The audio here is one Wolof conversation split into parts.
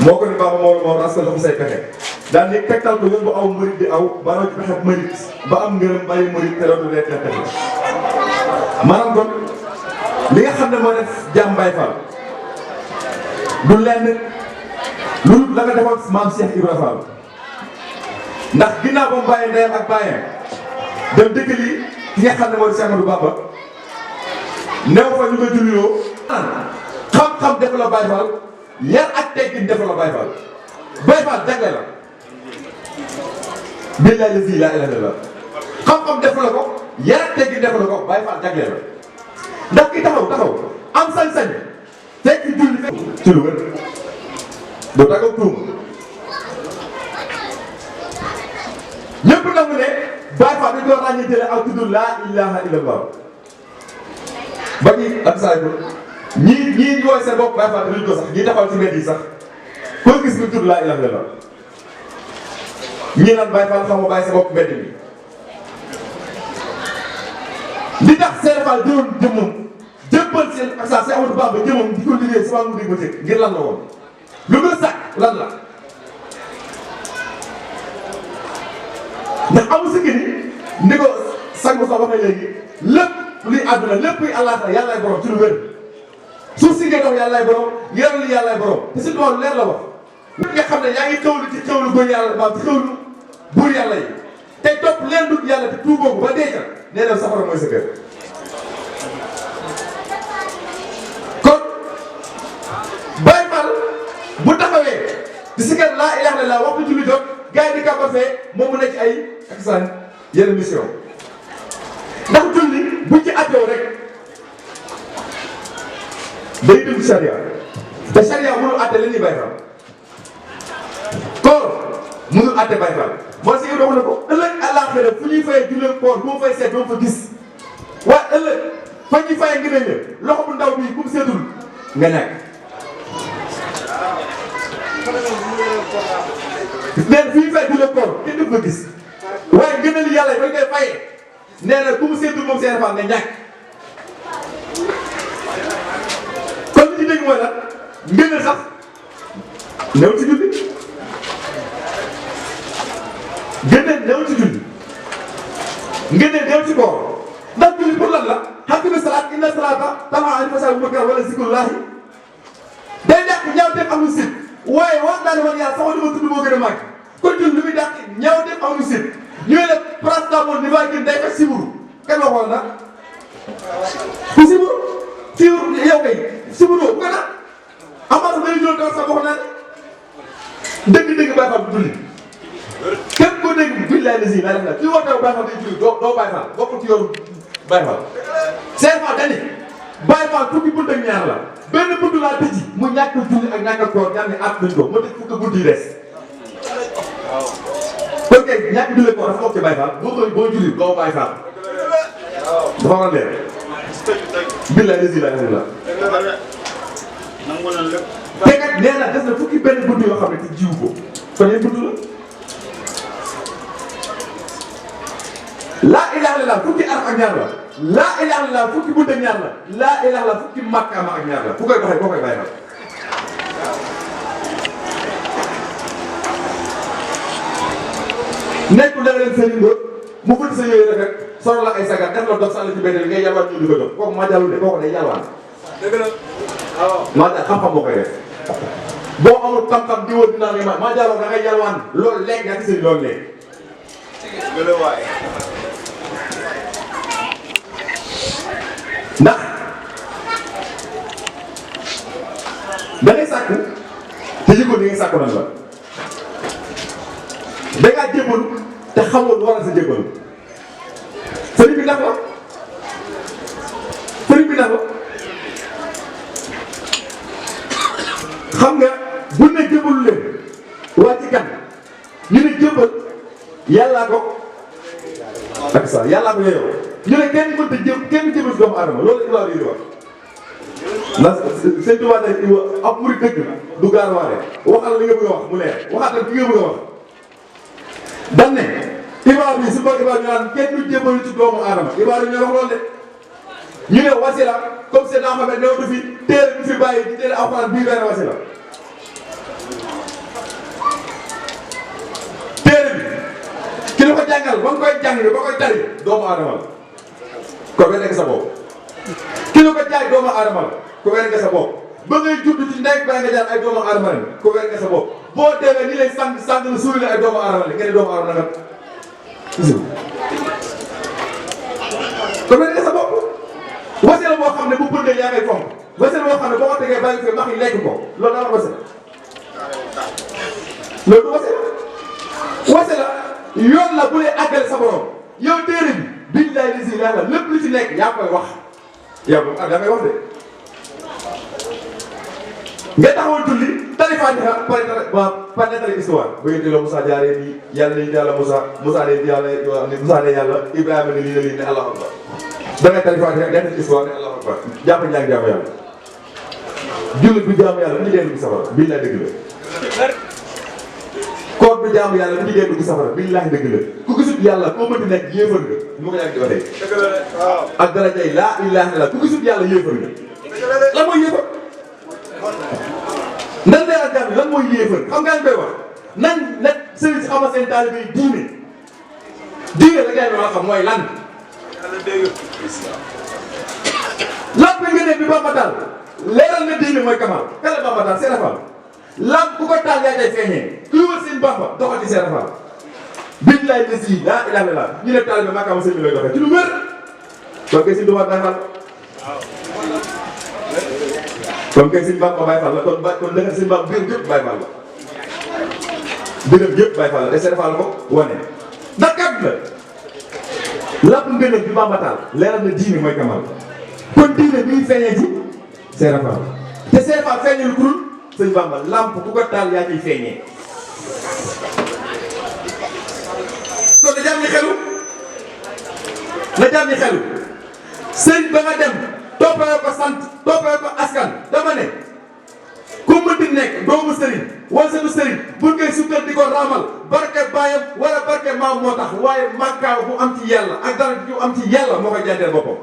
moo ko ni Baba Mawla moo rasal la ko say pexe daal di tegtal ko yoon bu aw mërit di aw baroo ci pexe mërit ba am ngërëm bàyyi mërit te dootu lee pexe maanaam kon li nga xam ne moo def jàmm Baye Fall du lenn lu la nga defoon maam Cheikh Ibrahima Fall ndax ginnaaw ba mu bàyyi ndeyam ak bàyyam dem dëkkali ki nga xam ne mooy Cheikh Amadou Bamba new fa ñu ko julliloo xam-xam def la Baye Fall yar ak teggin def la Baye Fall Baye Fall jagle la billahi lazi la ilaha illallah xam-xam def la ko yar ak teggin def la ko Baye Fall jagle la ndax ki taxaw am sañ-sañ fekk julli fekk ci lu wér doo tagaw tuum ñëpp nangu ne Baye Fall dañ ko ràññee ak tudd laa ilaha illallah ba ñi ak saa yu ñii ñu woy seen bopp Baye Fall dañu ko sax ñii taxaw ci mbedd yi sax koo gis nga tudd laa ilaha illallah ñii naan Baye Fall xam nga bàyyi sa bopp mbedd mi li tax Serigne Fall jëloon jëmmam jëbbal seen ak saa si Amadou Bamba jëmmam di ko liggéey si wàllu dégg ba teg ngir lan la woon lu gën a sàkk lan la ndax amul si kii ni ko sangu sax waxee léegi lépp luy àdduna lépp luy àllaaxira yàllaay borom ci lu wér suuf si ngay dox yàllaay borom yaram li yàllaay borom te si loolu leer la wax. nga xam ne yaa ngi xewlu ci xewlu góor yàlla maam ci xewlu buur yàlla yi te topp leen dugg yàlla te tuuboo ko ba dee ca nee na safara mooy sa kër. kon Baye Fall bu taxawee di si kat laa ilaaha illallaah waxtu julli jot gars yi di kàmbar fee moom mu nekk ay ak saan yenn mission ndax julli bu ci attew rek day dund charia te charia mënul atte li ñuy Baye Fall koor mënul atte Baye Fall moo si dox na ko ëllëg àllaaxira fu ñuy fayee julli koor bu ma fay seet doo fa gis waaye ëllëg fa ñuy fayee ngir ne loxo bu ndaw bii bu mu seetul nga ñàkk neen fu ñuy fayee julli koor kenn du fa gis waaye ngëneel yàlla yi ba ngay fayee nee na ku mu seetul moom seen fan nga ñàkk kon li ci dégg mooy lan ngëneel sax néew ci julli ngëneel néew ci julli ngëneel néew ci koor ndax julli pour lan la haqiimi salaat inna salaata tanhaa anil fahshaa'i wal munkar wala zikrullaahi day dàq ñaawteef amul sit waaye wax naa ne man yàlla sax dama tudd moo gën a màgg kon julli lu muy dàq ñaawteef amul sit ñu ne paracetamol ni va gën day fekk siburu kenn waxoon na ku siburu yow kay siburu bu ko naan amaat na ñu doon sax wax naa ne dëgg-dëgg Baye Fall bu julli képp koo dégg billahi lazi la def na kii woote Baye Fall day julli doo Baye Fall bokkul ci yoonu Baye Fall Serigne Fall dani Baye Fall fukki bunt ak ñaar la benn bunt laa tëji mu ñàkk julli ak ñàkk koor ñaar ne at nañ ko ma tëj fukki bunt yi des kon kay ñàkk julli koor dafa bokk ci Baye Fall boo julli doo Baye Fall dafa war a leer billahi lazi la def la te kat nee na des na fukki benn bunt yoo xam ne te jiw ko kon yéen bunt la laa ilaaha illallaah fukki araf ak ñaar la laa ilaaha illallaah fukki bunt ak ñaar la laa ilaaha illallaah fukki màkkaama ak ñaar la fu koy doxee boo koy bàyyi xel nekkul da nga leen sëriñ ba mu fëtt sa yooyu rek solo la ay sagar def la dox sàll ci benn ngay yalwaan ñu di ko jox kooku maa jàllul de kooku day yalwaan dëgg la waaw maa jàll xam-xam boo koy def boo amul xam-xam di wër dinaa ngay maa jàlloo da ngay yalwaan loolu léegi nga sëriñ loolu léegi ndax da ngay sàkk te yëgoon ni ngay sàkk nan la da ngaa jébbalu te xamoo lu waral sa jébbalu sëriñ bi ndax la xam nga bu ne jébbalu leen waa ci kan ñu ne jébbal yàllaa ko ak sa yàllaa ko yeyoo ñu ne kenn mënta kenn jébbal si doomu aadama loolu la yi di wax ndax sëñ Tuubaa ne ab murid dëgg du gaarwaale waxal li nga bëgg a wax mu leer waxaatal li nga bëgg a wax dan ne ibaar bi su ko ibaar ñu naan kenn du jébbalu ci doomu aadama ibaar yi ñooy wax loolu de ñu ne wasila comme c'est daa xam ne néew du fi téere du fi bàyyi di téere alxuraan bii benn wasila ba nga koy jàng ba koy tari doomu aadama la ko wér nga sa bopp ki la ko jaay doomu aadama la ko wér nga sa bopp ba ngay judd ci ndey ba nga jaar ay doomu aadama la ko wér nga sa bopp boo deewee ni lay sant la suuli la ay doomu aadama la nga ne doomu aadama nga ko wér nga sa bopp wase la boo xam ne bu bëggee yaa ngay fonk wase la boo xam ne boo ko tegee bàyyi fi max yi lekk ko loolu daa war wase loolu du wase la yoon la bu lay àggale sa borom yow téere bi billahi lisi yàlla lépp lu ci nekk yaa koy wax yow moom da ngay wax de nga taxawal tulli tari Fatiha par nettali histoire ba ngeen delloo Moussa jaaree nii yàlla ne yàlla Moussa ne yàlla Ibrahima ne lii ne lii ne Allahu akbar da ngay tari Fatiha nettali histoire ne Allahu akbar jàpp njàng jaamu yàlla jullit bi jaamu yàlla bu ñu dee safara billahi dëgg la koor bi jaamu yàlla bu ñu dee dugg safara billahi dëgg la ku gisut yàlla koo mënti nekk yéefar nga mu ko yàgg di waxee ak darajay laa ilaaha illallaah ku gisut yàlla yéefar nga lan mooy yéefar nan leeral jàmm lan mooy yéefar xam nga ñu koy wax nan nag sëriñ si xamal seen taalibe yi diine la ngay war a xam mooy lan lamp nga ne bi Bamba taal leeral na diine mooy kamal kala Bamba taal seen afal lamp bu ko taal yaa tay feeñee kuy wër seen Bamba doxal ci seen afal billahi lesi laa ilaaha illallaah ñu ne taalibe maakaama sëñ bi lay doxee ci lu wér donc kay si duwaat day fal comme kay sëñ Bamba Baye Fall la kon dëgg sëñ Bamba biir yëpp Baye Fall la biiram yëpp Baye Fall la te seen Fall ko wane ndax kat la lamp ngëneel bi Bamba taal leeral na diine mooy kamal kon diine bi feeñee ci seen Fall te seen Fall feeñul kurul sëñ Bamba lamp ku ko taal yaa ciy feeñee kon na jàmm ñi xelu sëñ ba nga dem toppee ko sant toppee ko askan dama ne ku mënti nekk doomu sëriñ wala sëtu sëriñ bu koy sukkal di ko raamal barke baayam wala barke maam moo tax waaye màkkaaw bu am ci yàlla ak dara bu am ci yàlla moo koy jàndeel boppam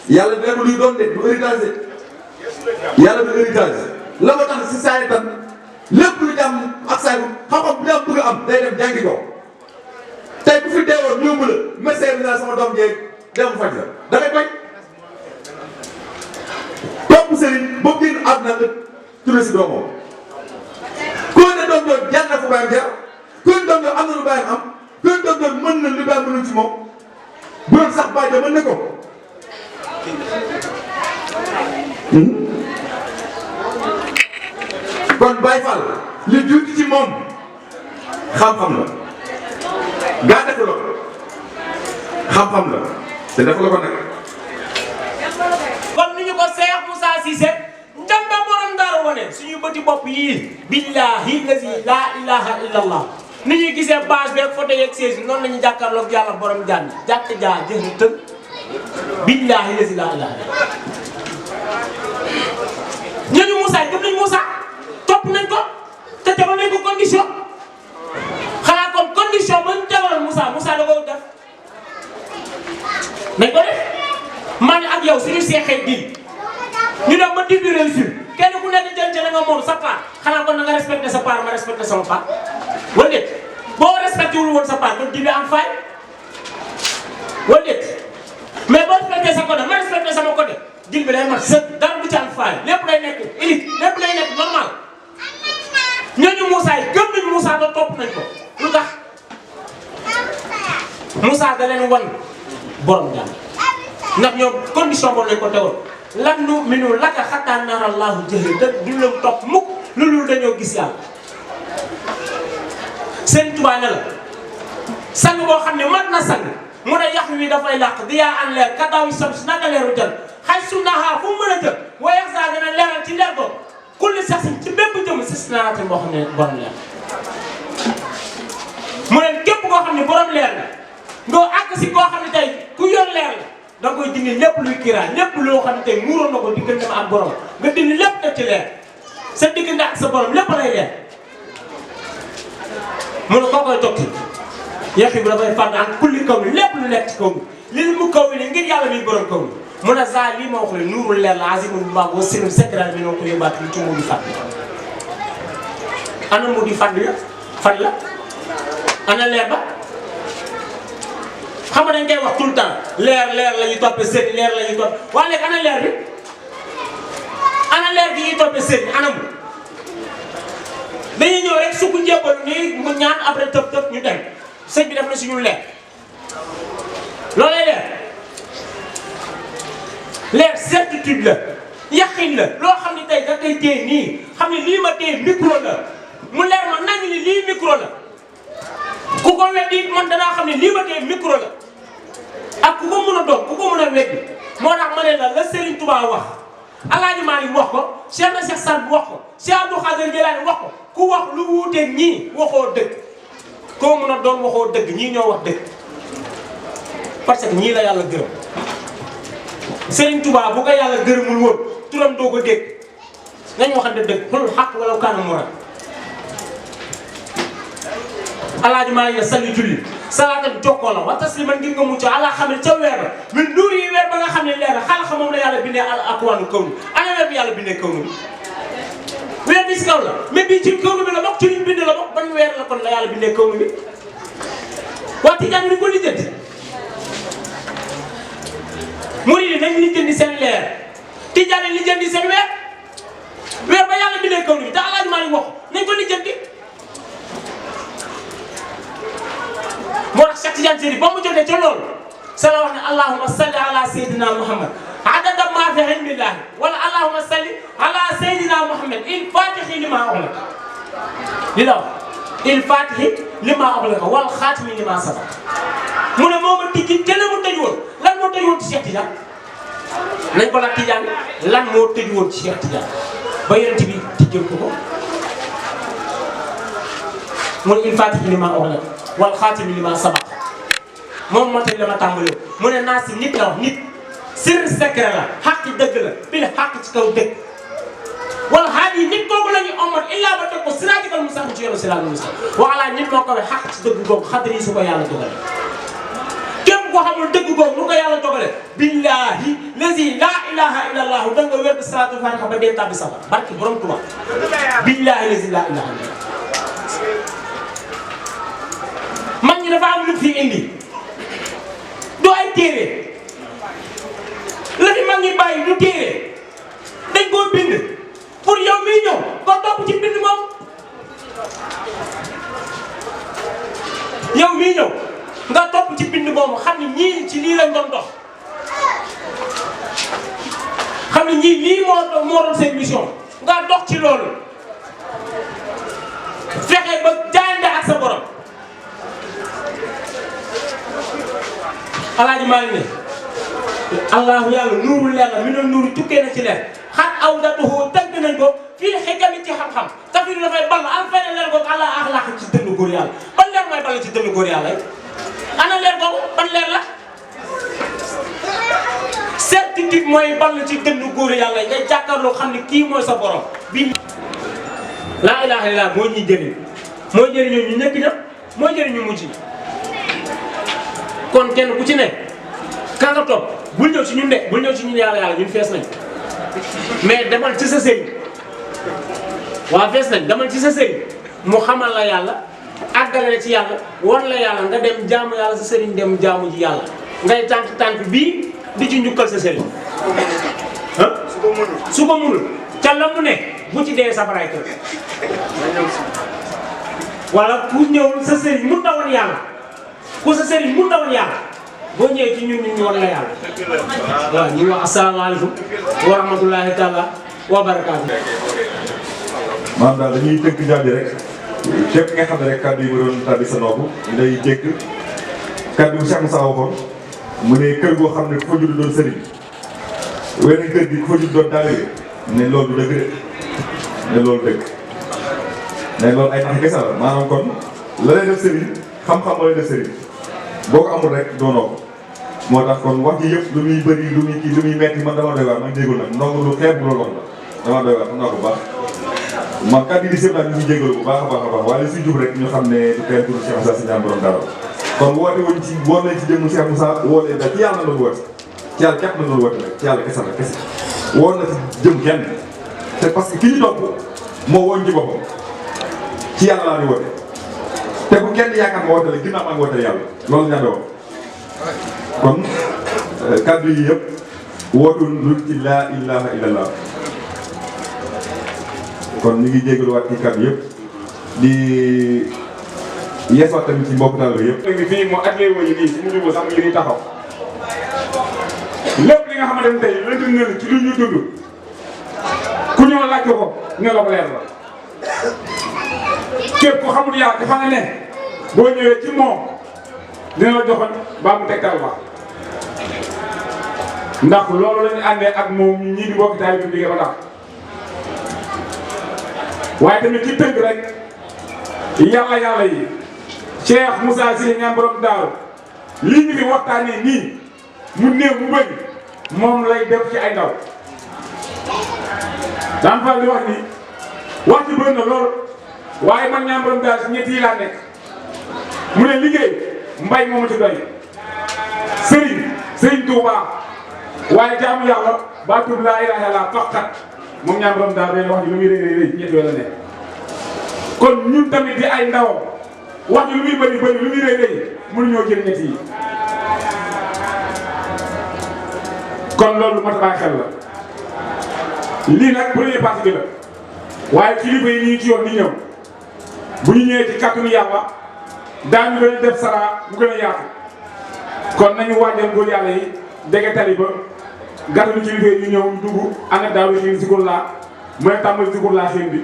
yàlla du nekk luy doon de du héritage yàlla du héritage la ma tax si saa yi tam lépp lu jàmm ak saa yi xam-xam bu jàmm bëgg a am day dem jàngi ko tey bu fi deewoon ñëw la médecin bi naa sama doom jeeg dem faj la da ngay bañ topp sëriñ boo génn àdduna nga tuddee si doomam koo ne doom doon jaar na fu bàyyam jaar koo ne doom doon am na lu bàyyam am koo ne doom doon mën na lu bàyyam mënul ci moom bu doon sax bàyyi da mën na ko kon Baye Fall li juuti ci moom xam-xam la gaa def la xam-xam la te def la ko nag comme ni ñu ko Cheikh Moussa Cissé ndamba borom Daaru wane suñu bëti bopp yii billahi lazi laa ilaha illallah ni ñuy gisee bâche beeg photo yeeg siège noonu la ñuy jàkkaarloog yàlla borom jànn jàkk jaa jëf na tëb billahi lazi laa ilaha ñooñu Moussa gëm nañ Moussa topp nañ ko te tegal nañ ko condition xanaa kon condition ba ñu tegaloon Moussa da ko def nañ ko def man ak yow suñu seexee diin ñu dem ba diir bi réussir kenn ku nekk jël ci la nga moom sa part xanaa kon na nga respecté sa part ma respecté sama part wala déet boo respecté wul woon sa part kon diir bi am faay wala déet mais boo respecté sa côté ma respecté sama côté diir bi day mat sëkk dara du ci am faay lépp lay nekk élite lépp lay nekk normal ñooñu Moussa yi gëm nañu Moussa ba topp nañ ko lu tax Moussa da leen wan borom jàmm ndax ñoom condition boobu lañ ko tegoon lan nu minu laka xattaa nara Allahu jëhri te du leen topp mukk loolu dañoo gis yàlla seen Tuubaa ne la sang boo xam ne mat na sang mu ne yax wi dafay làq di yaa an leer ka daw yi sam si naka leeru jël xay su naxaa fu mu mën a jël waaye yax saa dana leeral ci leer ko kulli sax si ci bépp jëm si naate boo xam ne borom leer mu ne képp koo xam ne borom leer la doo àgg si koo xam ne tey ku yor leer la da nga koy dindi lépp luy kiraay lépp loo xam ne tey muuroon na ko diggante ma ak borom nga dindi lépp def ci leer sa diggante ak sa borom lépp lay leer mu ne koo koy tokki yeex bi dafay fànn ak kulli kaw ni lépp lu nekk ci kaw ni li mu kaw ni ngir yàlla miy borom kaw ni mu ne za lii ma wax le nuurul leer la azimul bu baax wa sinum secret bi noo ko yóbbaat li ci moo di fànn ana moo di fànn ya fan la ana leer ba xam nga dañ koy wax tout le temps leer la ñuy toppee sëriñ leer la ñuy toppee waaye léegi ana leer bi ana leer gi ñuy toppee sëriñ anam dañuy ñëw rek sukk njébbal nii mu ñaan après tëb ñu dem sëñ bi def na suñu leer loolay leer certitude la yaqin la loo xam ne tey da koy téye nii xam ne lii ma téye micro la mu leer ma nañ ni lii micro la ku ko weddi man danaa xam ne lii ma téye micro la ak ku ko mën a doon ku ko mën a weddi moo tax ma ne la Serigne Touba wax Alaaji Maalik wax ko Cheikh na Cheikh Sarr wax ko Cheikh Abdou Khadir Jilaani wax ko ku wax lu wuuteeg ñii waxoo dëgg koo mën a doon waxoo dëgg ñii ñoo wax dëgg parce que ñii la yàlla gërëm Serigne Touba bu ko yàlla gërëmul woon turam doo ko dégg nañ waxante dëgg xul xaq wala kaana mura Alaaji Maalik ne salli julli salaatal jokkoo la wa tasliman ngir nga mucc ala xam ne ca weer ba min nuur yi weer ba nga xam ne leer na xal moom la yàlla bindee al akwaanu kaw nu ana weer bi yàlla bindee kaw nu bi weer bi si kaw la mais bii ci kaw nu bi la bokk ci liñ bind la bokk ban weer la kon la yàlla bindee kaw nu bi waa Tijaan ni ko lijjanti murid yi nañ lijjanti seen leer Tijaan yi lijjanti seen weer ba yàlla bindee kaw nu bi te Alaaji Maalik wax nañ ko lijjanti moo tax Cheikh Tidiane Chérif ba mu jotee ca loolu sa la wax ne allahumma salli ala sayyidina Muhammad adada ma fi ilmillahi wala allahumma salli ala sayyidina Muhammad il fatihi lima ughliqa li la wax il fatihi lima ughliqa wal khatimi lima sabaq mu ne moo ma tijji te la mu tëj woon lan moo tëj woon ci Cheikh Tidiane nañ ko la Tidiane lan moo tëj woon ci Cheikh Tidiane ba yonent bi tijjal ko mu ne il fatihi lima ughliqa wal xaatimi li ma sabaq moom moo tax la ma tàmbalee mu ne naa si nit la wax nit sir secret la xaq dëgg la bil xaq ci kaw dëgg wala xaat yi nit kooku la ñuy omat illaa ba teg ko siraatal mustaqiim ci yoonu siraatal mustaqiim wala nit moo ko waxee xaq ci dëgg googu xadri yi su ko yàlla dogale képp koo xamul dëgg googu lu ko yàlla dogale billahi lazi laa ilaha illa allah da nga wér salaatul faatiha ba dee tàbbi safara barki borom Tuubaa billahi lazi laa ilaha illa mag ñi dafa am lu fi indi du ay téere la fi mag ñi bàyyi du téere dañ koo bind pour yow miy ñëw nga topp ci bind moom yow miy ñëw nga topp ci bind moomu xam ne ñii ci lii lañ doon dox xam ne ñii lii moo doon seen mission nga dox ci loolu fexe ba jaayante ak sa borom. Alaaji Maalik ne allahu yàlla nuurul leer la mi doon nuuru tukkee na ci leer xat aw datuhu tënk nañ ko fii xikami ci xam-xam tafiru dafay ball am feneen leer googu àlla axlaq ci dënnu góor yàlla ban leer mooy ball ci dënnu góor yàlla yi ana leer googu ban leer la certitude mooy ball ci dënnu góor yàlla yi ngay jàkkaarloo xam ne kii mooy sa borom bi laa ilaaha illallaah moo ñuy jëriñ mooy jëriñoo ñu ñëkk ñëpp mooy jëriñu mujj kon kenn ku ci nekk ka nga topp bul ñëw ci ñun de bul ñëw ci ñun yàlla ñun fees nañ mais demal ci sa sëriñ waaw fees nañ demal ci sa sëriñ mu xamal la yàlla àggale la ci yàlla wan la yàlla nga dem jaamu yàlla sa sëriñ dem jaamu ji yàlla ngay tànk bii di ci njukkal sa sëriñ ah su ko munul ca la mu ne bu ci dee safaraay kër wala ku ñëwul sa sëriñ mun na wan yàlla ku sa sëriñ mun na wan yàlla boo ñëwee ci ñun ñu wan la yàlla waaw ñu ngi wax asalaamaaleykum wa rahmatulahi taala wa barakaatu. maanaam daal dañuy tënk jàmbi rek képp nga xam ne rek kàddu yi ma doon tàbbi sa nopp day dégg kàddu yi Cheikh Moussa waxoon mu ne kër goo xam ne ku fa judd doon sëriñ weneen kër gi ku fa judd doon taalibe ne loolu dëgg de ne loolu dëgg ne loolu ay nax kese la maanaam kon la lay def sëriñ xam-xam moo lay def sëriñ boo ko amul rek doonoo ko moo tax kon wax ji yëpp lu muy bëri lu muy kii lu muy metti man dama doy waar man jéegul nag ndongo lu xeeb loolu wax la dama doy waar xam naa ko bu baax man kàddu yi di sëb naa ñu jégalu bu baax a baax a baax waaye si jub rek ñu xam ne du kenn turu Cheikh Moussa Sy ñaan borom dara kon woote wuñ ci woon nañ ci jëmm Cheikh Moussa woote da ci yàlla la woote ci yàlla képp na doon woote rek ci yàlla kese la kese woon na ci jëm kenn te parce que ki ñu topp moo woon ci boppam ci yàlla laa di woote te bu kenn yaakaar ma woote la ginnaaw maa ngi woote yàlla loolu ñaan wax kon kaddu yi yëpp wootuñ lu ci laa ilaha illallah kon ñu ngi jégaluwaat ci kaddu yëpp di yeesaat tamit ci mbokk taal yëpp. léegi fii moo atelier wu ñu nii si mu jublu sax mu ngi nii taxaw lépp li nga xamante ne tey lënt na ci lu ñu dund ku ñëw laaj ko ne la ko leer la képp ku xamul yàlla dafa nga ne boo ñëwee ci moom dina la joxoon baa mu tegtal ba ndax loolu la ñu àndee ak moom ñii di mbokk taal bi ba tax waaye tamit ci tënk rek yàlla yi Cheikh Moussa Sy ñaan borom daaru lii ñu fi waxtaanee nii mu néew mu bëri moom lay def ci ay ndaw daan fal di wax ni wax ci bëri na lool waaye man ñaan borom daaru si ñett yi laa nekk mu ne liggéey mbay moomu ci doy sëriñ Touba waaye jaamu yàlla baatub laa ilaaha illallaah faqat moom ñaan borom daaru day wax ji lu muy rëy ñett yooyu la nekk kon ñun tamit di ay ndawam wax ji lu muy bëri lu muy rëy mënuñoo jël ñett yi kon loolu mat a bàyyi xel la lii nag première partie bi la waaye kilifa yi ñu ngi ci yoon di ñëw bu ñu ñëwee ci kàttanu yàlla daañu leen def sara bu gën a yaatu kon nañu waajal góor yàlla yi dégg tali ba gàttanu kilifa yi ñu ñëw dugg ànd ak daaw xiin sikur laa mooy tàmbali sikur laa xiin bi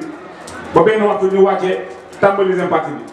ba benn waxtu ñu wàccee tàmbali deuxième partie bi